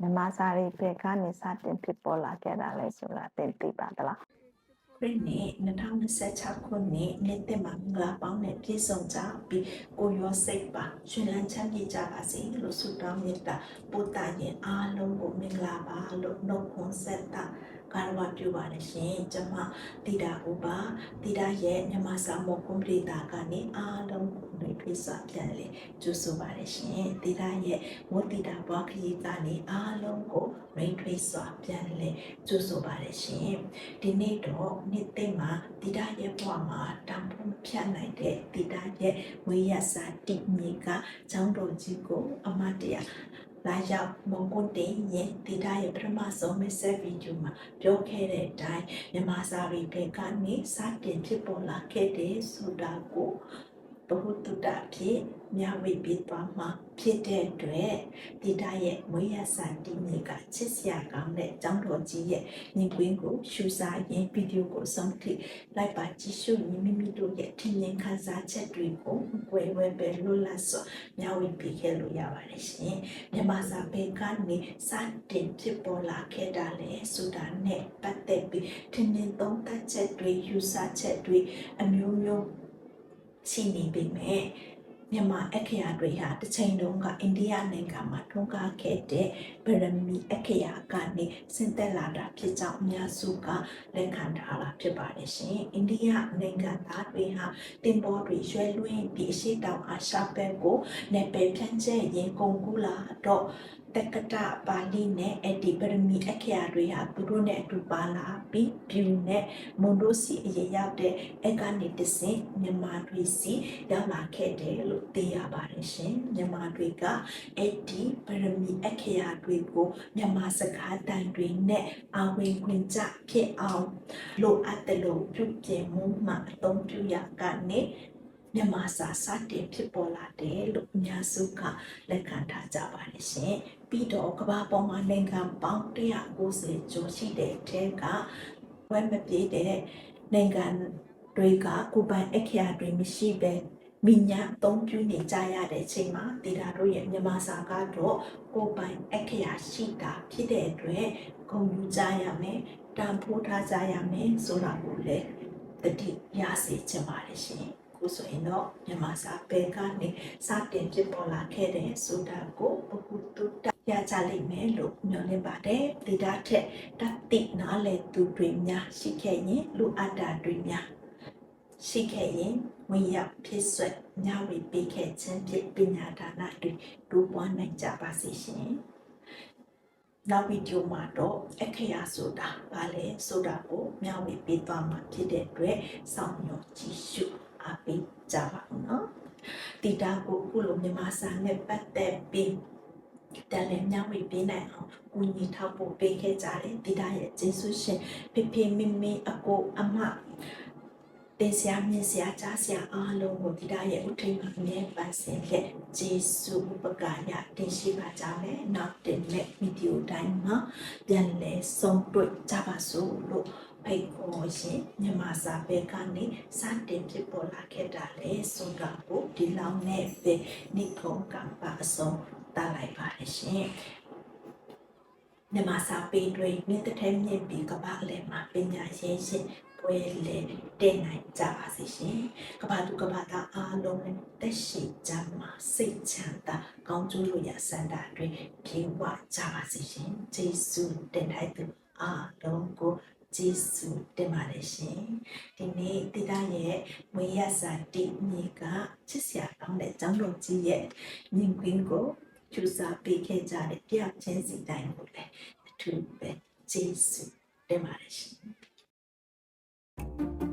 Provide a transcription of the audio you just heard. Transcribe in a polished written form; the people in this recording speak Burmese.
မြန်မာစာရီဘက်ကနေစတင်ဖြစ်ပေါ်လာခဲ့တာလဲဆိုတာသင်သိပါသလား ခရစ်နှစ်2026ခုနှစ်သစ်မှာမင်္ဂလာပေါင်းနဲ့ပြည့်စုံကြပြီးကိုရောစိတ်ပါရှင်လန်းချမ်းမြေ့ကြပါစေလို့ဆုတောင်းမြတ်တာပို့တာရင်အားလုံးကိုမင်္ဂလာပါလို့နှုတ်ခွန်းဆက်တာကာရဝပြုပါတယ်ရှင်ကျွန်မတိတာဥပါတိတာရဲ့မြန်မာစာမောကွန်ပလီတာကနေအားလုံးကိုနှွေးဖိစွာပြန်လေကျူဆိုပါတယ်ရှင်တိတာရဲ့ဝတ်တိတာဘွားခရီးကနေအားလုံးကိုနှွေးဖိစွာပြန်လေကျူဆိုပါတယ်ရှင်ဒီနေ့တော့နေ့သိမ့်မှာတိတာရဲ့ဘွားမှာတန်ဖိုးဖြတ်နိုင်တဲ့တိတာရဲ့ဝေးရစာတိမြေကចောင်းတော်ကြီးကိုအမတ်တရလာရောက်မုံကွန်းတင်ရင်တိတာရဲ့ပထမဆုံး message video မှာပြောခဲ့တဲ့အတိုင်းမြန်မာစာရီဘက်ကနေစတင်ဖြစ်ပေါ်လာခဲ့တဲ့ဆိုတာကိုဘဟုတုတဖြစ်မျှဝေပေးသွားမှာဖြစ်တဲ့အတွက်တိတာရဲ့မွေးရစာတိမြေကချစ်စရာကောင်းတဲ့ကျောင်းတော်ကြီးရဲ့ညီကွင်းကိုရှုစားရင်ဗီဒီယိုကိုဆုံးထိလိုက်ပါကြည့်ရှုရင်မိမိတို့ရဲ့ထင်မြင်ခံစားချက်တွေကိုဝယ်ပဲလွတ်လပ်စွာမျှဝေပေးခဲ့လို့ရပါတယ်ရှင်မြန်မာစာပေကနေစတင်ဖြစ်ပေါ်လာခဲ့တာလေဆိုတာနဲ့ပတ်သက်ပြီးထင်မြင်သုံးသပ်ချက်တွေယူဆချက်တွေအမျိုးမျိုးရှိနေပေမဲ့မြန်မာအခရာတွေဟာတစ်ချိန်လုံးကအိန္ဒိယနိုင်ငံမှာထွန်းကားခဲ့တဲ့ဗရမီအခရာကနေဆင်းသက်လာတာဖြစ်ကြောင်းအများစုကလက်ခံထားတာဖြစ်ပါတယ်ရှင်အိန္ဒိယနိုင်ငံသားတွေဟာတင်ပေါ်တွေရွှဲလွှင့်ပြီးအရှိတောင်အာရှဘက်ကိုနယ်ပယ်ဖြန့်ကျက်ရင်ကုန်ကူးလာတော့တက္ကတပါဠိနဲ့အဒီပရမီအခရာတွေဟာသူတို့နဲ့အတူပါလာပြီးပြူနဲ့မွန်တို့စီအရေးရောက်တဲ့အကနေတဆင့်မြန်မာတွေစီရောက်လာခဲ့တယ်လို့သိရပါတယ်ရှင်မြန်မာတွေကအဲ့ဒီပရမီအခရာတွေကိုမြန်မာစကားတန်တွေနဲ့အဝင်ခွင့်ကြဖြစ်အောင်လိုအပ်တယ်လို့ပြုပြင်မှုမှအသုံးပြုရကနေမြန်မာစာစတင်ဖြစ်ပေါ်လာတယ်လို့အများစုကလက်ခံထားကြပါတယ်ရှင်ပြီးတော့ကမ္ဘာပေါ်မှာနိုင်ငံပေါင်း190ကျော်ရှိတဲ့အထက်ကဝဲမပြေတဲ့နိုင်ငံတွေကကိုပိုင်အခရာတွေမရှိပဲမိညာအသုံးပြုနေကြရတဲ့အချိန်မှာဒေတာတို့ရဲ့မြန်မာစာကတော့ကိုပိုင်အခရာရှိတာဖြစ်တဲ့အတွက်ဂုဏ်ယူကြရမယ်တန်ဖိုးထားကြရမယ်ဆိုတာကိုလည်းတတိရစေချင်ပါတယ်ရှင်ခုဆိုရင်တော့မြန်မာစာပေကနေစတင်ဖြစ်ပေါ်လာခဲ့တဲ့ဆိုတာကိုဘဟုတုတရကြလိမ့်မယ်လို့မျှော်လင့်ပါတယ်ဒေတာထက်တတိနားလည်သူတွေများရှိခဲ့ရင်လူအပ်တာတွေများရှိခဲ့ရင်ဝင်ရောက်ဖြစ်ဆွဲညဝေပေးခဲ့ခြင်းဖြင့်ပညာဒါနတွေတိုးပွားနိုင်ကြပါစေရှင်နောက်ဗီဒီယိုမှာတော့အခရာဆိုတာဘာလဲဆိုတာကိုမျှဝေပေးသွားမှာဖြစ်တဲ့အတွက်စောင့်မျှော်ကြည့်ရှုအားပေးကြပါဦးနော်တိတာကိုခုလိုမြန်မာစာနဲ့ပတ်သက်ပြီးတလည်းမျှဝေပေးနိုင်အောင်ကိုကြီးထောက်ပို့ပေးခဲ့ကြတယ်တိတာရဲ့ကျေးဇူးရှင်ဖေဖေမင်းမင်းအကိုအမတင်ဆရာမြင့်ဆရာကြားဆရာအားလုံးကိုတိတာရဲ့ဥထိန်မှာအမြဲပန်းစင်လက်ကျေးဇူးဥပကာရတင်ရှိပါကြမယ်နောက်တင်တဲ့ဗီဒီယိုတိုင်းမှာပြန်လည်ဆုံးတွေ့ကြပါစို့လို့ဖိတ်ခေါ်ရှင်မြန်မာစာပေကနေစတင်ဖြစ်ပေါ်လာခဲ့တာလေဆိုတာကိုဒီလောက်နဲ့ပဲနိခုံးကံပါအစုံတားလိုက်ပါတယ်ရှင်မြန်မာစာပေတွေမြင့်တဲ့မြင့်ပြီးကမ္ဘာအလယ်မှာပညာရေးရှင်ပွဲလေတင်နိုင်ကြပါစေရှင်ကမ္ဘာသူကမ္ဘာသားအားလုံးနဲ့တက်ရှိကြမှာစိတ်ချမ်းသာကောင်းကျိုးလိုရာစန္ဒတွေပြေဝကြပါစေရှင်ကျေးဇူးတင်တိုင်းသူအားလုံးကိုကျေးဇူးတင်ပါတယ်ရှင်ဒီနေ့တိတာရဲ့မွေးရစာတိမြေကချစ်စရာကောင်းတဲ့ကျောင်းတော်ကြီးရဲ့မြင်ကွင်းကိုကျူစာပေးခဲ့ကြတဲ့ပြချင်းစီတိုင်းကိုလည်းအထူးပဲကျေးဇူးတင်ပါတယ်ရှင်